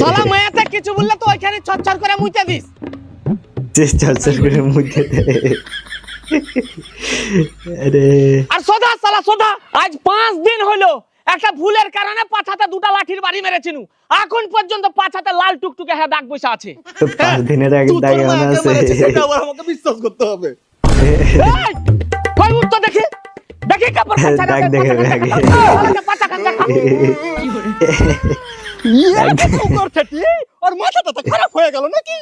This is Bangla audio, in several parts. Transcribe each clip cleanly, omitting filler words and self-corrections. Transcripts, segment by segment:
শালা মায়াতে কিছু বললে তো ওইখানে ছটছট করে মুইতে দিস। ছটছট করে মুইতে দে। আরে আর সোদা শালা সোদা, আজ 5 দিন হলো একটা ভুলের কারণে পাছাতে দুটা লাঠির বাড়ি মেরেছিনু। এখন পর্যন্ত পাছাতে লাল টুকটুকে হ্যাঁ দাগ বসে আছে। 5 দিনের আগে দাগ এমন আছে। সেটা আবার আমাকে বিশ্বাস করতে হবে। এই কই উত্তর দেখি দেখি কাপড় পাছা দাগ দেখে আগে। পাছা কান দেখা কি করে আর মাথাটা তো খারাপ হয়ে গেল নাকি?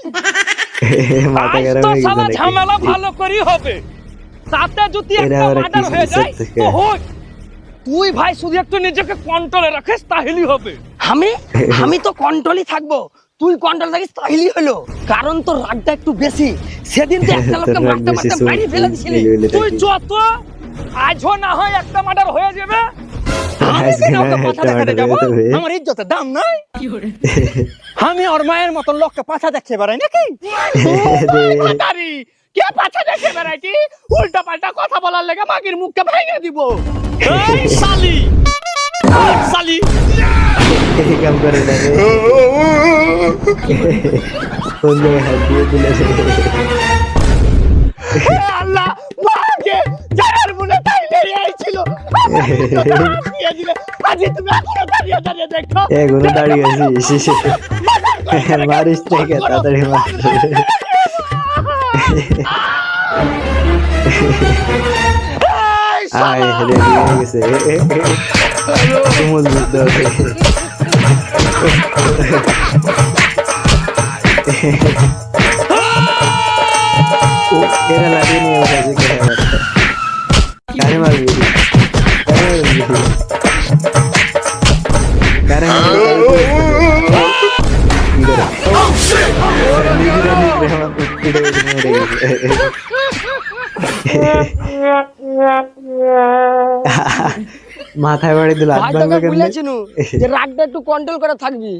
মাথা আজ খারাপ তো হয়ে শালা গেছে। ঝামেলা ভালো করি হবে। তাতে যদি এরা একটা আবার মার্ডার কি হয়ে যায় করতেছে? তো হোক। তুই ভাই শুধু একটু নিজেকে কন্ট্রোলে রাখিস তাহলেই হবে। আমি তো কন্ট্রোলই থাকবো, তুই কন্ট্রোল থাকিস তাহলেই হলো। কারণ তোর রাগটা একটু বেশি। সেদিন তো একটা লোককে তোর রাগ মারতে বেশি, মারতে বাইরে ফেলে দিছিলি। তুই যত আজও না হয় একটা মার্ডার হয়ে যাবে, আমি আজকে কেন না ওকে হয় পাছা একটা দেখাতে murder যাবো? হয়ে যাবে। আমার ইজ্জতের দাম নাই। আমি ওর মায়ের মতন লোককে পাছা দেখতে বেড়াই নাকি? মাতারি কে পাছা দেখতে বেড়াইটি? উল্টা পাল্টা কথা বলার লেগে মাগির মুখকে ভেঙে দিব। এই শালি শালি এই কাম করে না রে। কোন জায়গায় হাত দিয়ে দিলে রে? হে আল্লাহ, মাকে জানার মনে তাইলে আইছিল। আজি তুমি এখনো দাঁড়িয়ে দাঁড়িয়ে দেখো। এখনো দাঁড়িয়ে আছিস? মারিস থেকে তাড়াতাড়ি মার। আয় রেডি হয়ে গেছে। তুমুল যুদ্ধ হবে। এরা লাগিয়ে নিয়ে বসেছে কারে মারবি? কারে মাথায় বাড়ি দিল। ভাই তোকে বলেছিনু যে রাগটা একটু কন্ট্রোল করে থাকবি।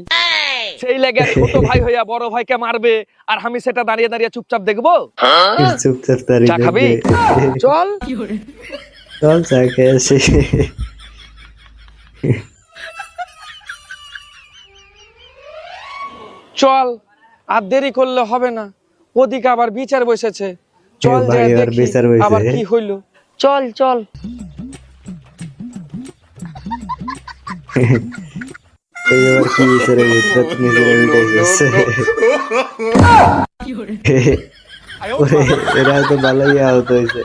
সেই লাগে ছোট ভাই হইয়া বড় ভাইকে মারবে আর আমি সেটা দাঁড়িয়ে দাঁড়িয়ে চুপচাপ দেখবো? চুপচাপ তারি চা খাবি? চল চল চা খেয়ে আসি। চল, আর দেরি করলে হবে না। ওদিকে আবার বিচার বসেছে। চল ভাই, যাই এবার দেখি বিচার বসেছে। আবার কি হইল। চল চল। এবার কি বিচারে ভিতরে নিজের মিটাইছে। এরা তো ভালোই আহত হয়েছে।